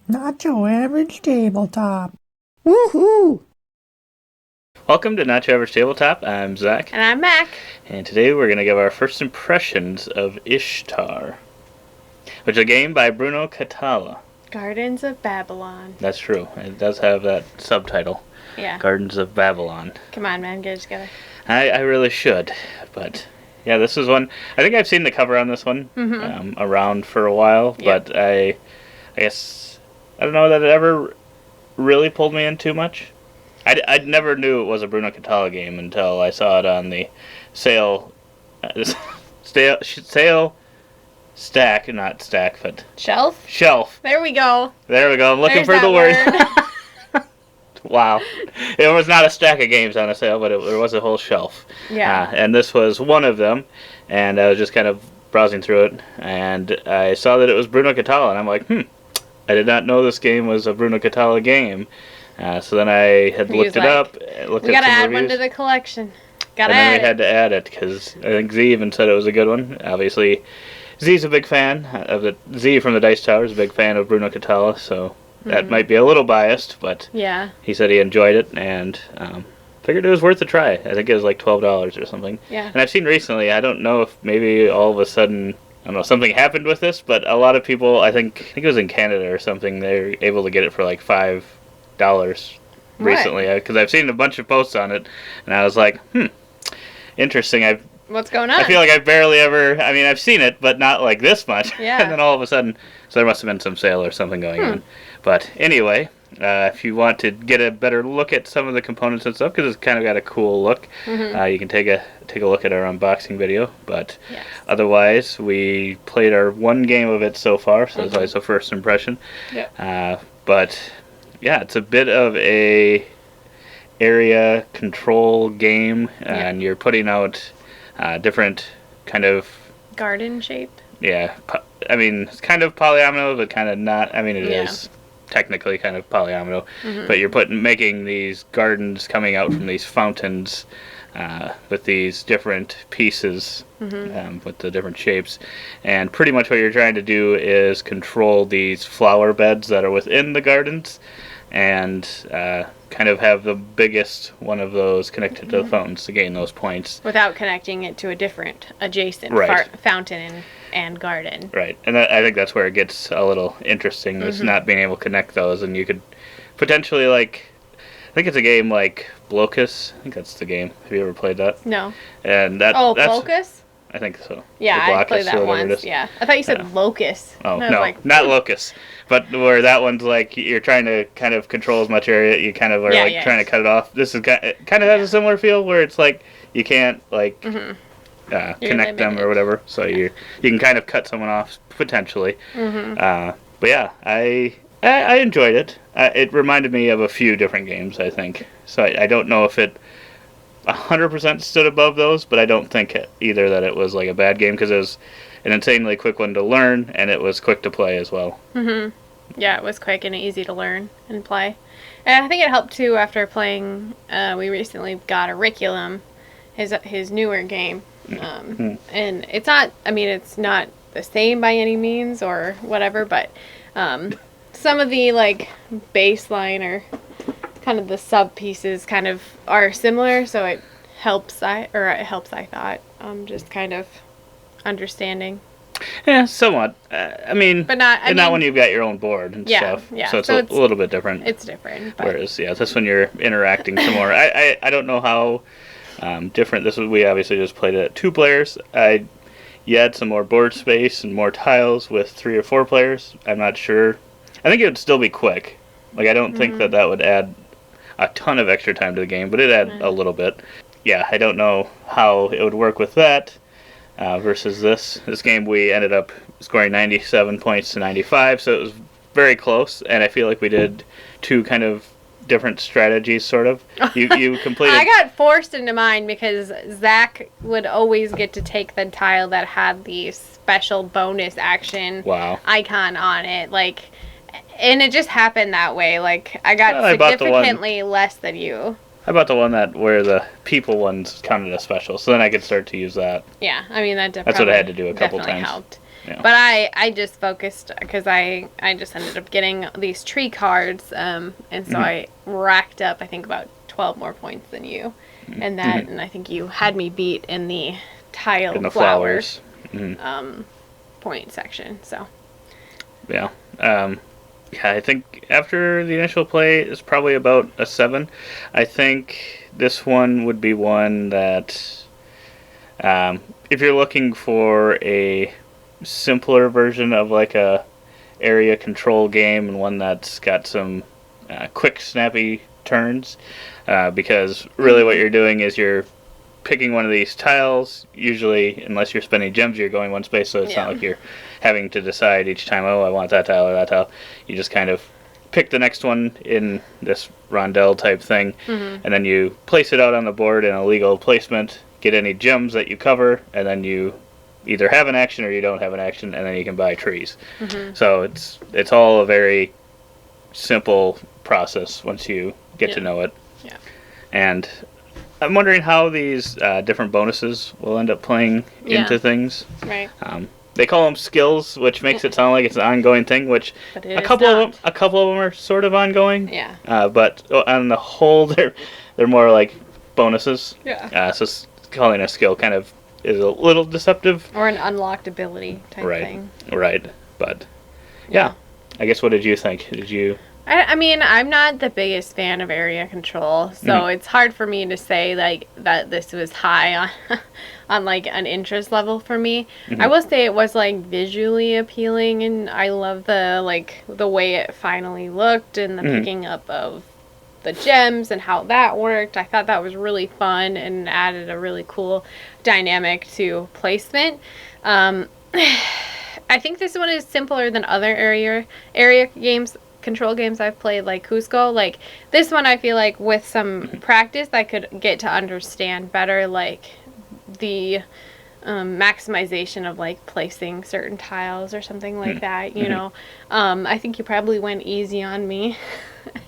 Not your average tabletop. Woohoo! Welcome to Not Your Average Tabletop. I'm Zach. And I'm Mac. And today we're going to give our first impressions of Ishtar, which is a game by Bruno Cathala. Gardens of Babylon. That's true. It does have that subtitle. Yeah. Gardens of Babylon. Come on, man. Get it together. I really should. But, yeah, this is one. I think I've seen the cover on this one around for a while. Yep. But I guess, I don't know that it ever really pulled me in too much. I never knew it was a Bruno Cathala game until I saw it on the sale stack, not stack, but Shelf. There we go. There we go. I'm looking for the word. Wow. It was not a stack of games on a sale, but there was a whole shelf. Yeah. And this was one of them, and I was just kind of browsing through it, and I saw that it was Bruno Cathala, and I'm like, I did not know this game was a Bruno Cathala game. So then I had looked it up. We gotta add one to the collection. And then we had to add it because I think Z even said it was a good one. Obviously, Z's a big fan of it. Z from the Dice Tower is a big fan of Bruno Cathala, so that might be a little biased, but yeah, he said he enjoyed it and figured it was worth a try. I think it was like $12 or something. Yeah. And I've seen recently, I don't know if maybe all of a sudden, I don't know, something happened with this, but a lot of people, I think it was in Canada or something, they're able to get it for like $5 recently, because I've seen a bunch of posts on it, and I was like, interesting. What's going on? I feel like I've barely ever, I've seen it, but not like this much. Yeah. And then all of a sudden, so there must have been some sale or something going on. But anyway, if you want to get a better look at some of the components and stuff, because it's kind of got a cool look, you can take a look at our unboxing video. But otherwise, we played our one game of it so far, so it's always a first impression. Yeah. But yeah, it's a bit of a area control game, and you're putting out different kind of garden shape. Yeah, it's kind of polyomino, but kind of not. It is technically kind of polyomino, but you're making these gardens coming out from these fountains with these different pieces with the different shapes, and pretty much what you're trying to do is control these flower beds that are within the gardens, and kind of have the biggest one of those connected to the fountains to gain those points. Without connecting it to a different adjacent fountain and garden. Right, and I think that's where it gets a little interesting, is not being able to connect those, and you could potentially, I think it's a game like Blocus. I think that's the game. Have you ever played that? No. And Blocus? I think so. Yeah, I played that once. Yeah, I thought you said Locus. Oh, no, not Locus. But where that one's you're trying to kind of control as much area, you kind of are trying to cut it off. This is kind of has a similar feel where it's you can't connect them or whatever. So you can kind of cut someone off potentially. But yeah, I enjoyed it. It reminded me of a few different games, I think. So I don't know if it 100% stood above those, but I don't think either that it was a bad game, because it was an insanely quick one to learn, and it was quick to play as well. Yeah, it was quick and easy to learn and play. And I think it helped too after playing, we recently got Auriculum, his newer game. And it's not, it's not the same by any means or whatever, but some of the baseline or kind of the sub pieces kind of are similar, so it helps. I thought, just kind of understanding. Yeah, somewhat. But not when you've got your own board and stuff. Yeah. So it's a little bit different. It's different. But. Whereas, this one you're interacting some more. I don't know how different this was. We obviously just played it at 2 players. You had some more board space and more tiles with 3 or 4 players. I'm not sure. I think it would still be quick. I don't think that would add a ton of extra time to the game, but it added a little bit. Yeah, I don't know how it would work with that versus this. This game we ended up scoring 97 points to 95, so it was very close, and I feel like we did 2 kind of different strategies, sort of. You completed... I got forced into mine because Zach would always get to take the tile that had the special bonus action icon on it, and it just happened that way. I got significantly less than you. I bought the one where the people ones counted as special, so then I could start to use that. Yeah, I mean That's what I had to do a couple definitely times. helped. Yeah. But I just focused because I just ended up getting these tree cards, and so I racked up I think about 12 more points than you, and and I think you had me beat in the tile In the flowers flowers. point section. So Yeah. Yeah, I think after the initial play is probably about a 7. I think this one would be one that, if you're looking for a simpler version of like a area control game and one that's got some quick, snappy turns, because really what you're doing is you're picking one of these tiles, usually, unless you're spending gems, you're going one space, so it's not like you're having to decide each time, oh, I want that tile or that tile. You just kind of pick the next one in this rondelle type thing, and then you place it out on the board in a legal placement, get any gems that you cover, and then you either have an action or you don't have an action, and then you can buy trees. So it's all a very simple process once you get to know it. Yeah. And I'm wondering how these different bonuses will end up playing into things. Right. They call them skills, which makes it sound like it's an ongoing thing. Which a couple of them are sort of ongoing. Yeah. But on the whole, they're more like bonuses. Yeah. So calling a skill kind of is a little deceptive. Or an unlocked ability type thing. Right. But yeah. I guess, what did you think? Did you? I mean, I'm not the biggest fan of area control, so it's hard for me to say like that this was high on on like an interest level for me. I will say it was like visually appealing, and I love the way it finally looked and the picking up of the gems and how that worked. I thought that was really fun and added a really cool dynamic to placement. I think this one is simpler than other area games. Control games I've played, like Cusco. Like this one, I feel like with some practice I could get to understand better, like the maximization of like placing certain tiles or something like that, you know. I think you probably went easy on me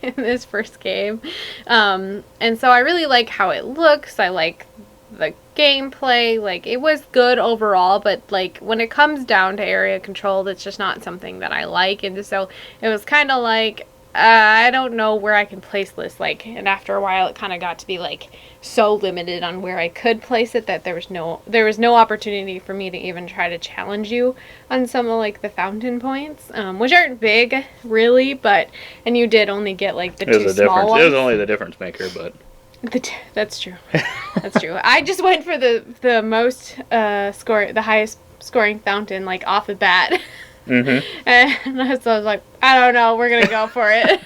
in this first game, and so I really like how it looks. I like the gameplay. Like it was good overall, but like when it comes down to area control, that's just not something that I like. And so it was kind of like I don't know where I can place this. Like, and after a while, it kind of got to be like so limited on where I could place it that there was no opportunity for me to even try to challenge you on some of like the fountain points, which aren't big really, and you did only get like the two small ones. It was only the difference maker, but. That's true. That's true. I just went for the most the highest scoring fountain like off the bat, and so I was like, I don't know, we're gonna go for it.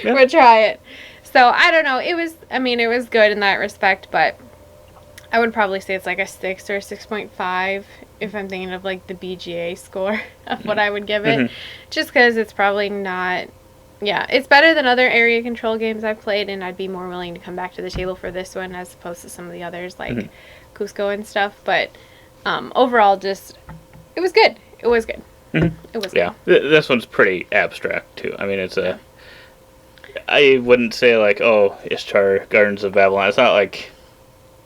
We'll try it. So I don't know. It was good in that respect, but I would probably say it's like a 6 or a 6.5 if I'm thinking of like the BGA score of what I would give it, just because it's probably not. Yeah, it's better than other area control games I've played, and I'd be more willing to come back to the table for this one as opposed to some of the others like Cusco and stuff. But overall, just it was good. It was good. It was good. Yeah, this one's pretty abstract too. I mean, it's I wouldn't say like, oh, Ishtar, Gardens of Babylon. It's not like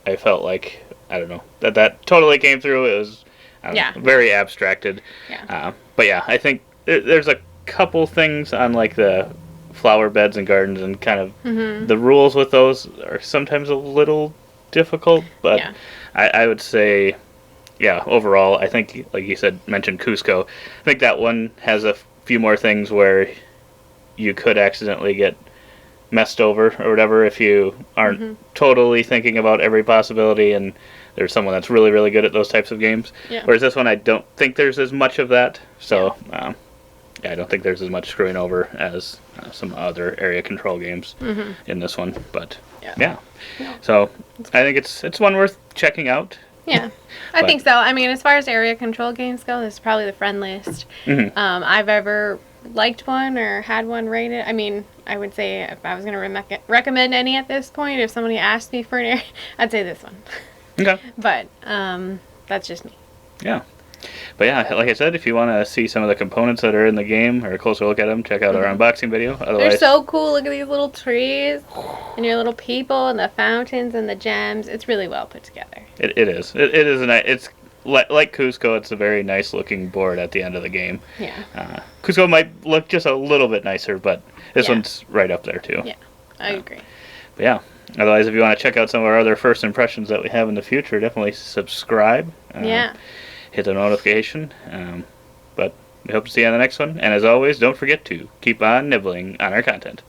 I felt like, I don't know, that totally came through. It was very abstracted. Yeah. But yeah, I think there's a couple things on like the flower beds and gardens, and kind of the rules with those are sometimes a little difficult, but I would say overall I think, like you said, mentioned Cusco, I think that one has a few more things where you could accidentally get messed over or whatever if you aren't totally thinking about every possibility, and there's someone that's really, really good at those types of games, whereas this one I don't think there's as much of that, so I don't think there's as much screwing over as some other area control games in this one. But so I think it's one worth checking out. Yeah, I think so. I mean, as far as area control games go, this is probably the friendliest I've ever liked one or had one rated. I mean, I would say if I was going to recommend any at this point, if somebody asked me for an area, I'd say this one. Okay. But that's just me. Yeah. But yeah, like I said, if you want to see some of the components that are in the game or a closer look at them, check out our unboxing video. They're Otherwise, so cool. Look at these little trees and your little people and the fountains and the gems. It's really well put together. it is. It is a nice. It's like Cusco. It's a very nice looking board at the end of the game. Yeah. Cusco might look just a little bit nicer, but this one's right up there too. Yeah, I agree. But yeah. Otherwise, if you want to check out some of our other first impressions that we have in the future, definitely subscribe. Yeah. Hit the notification. But we hope to see you on the next one. And as always, don't forget to keep on nibbling on our content.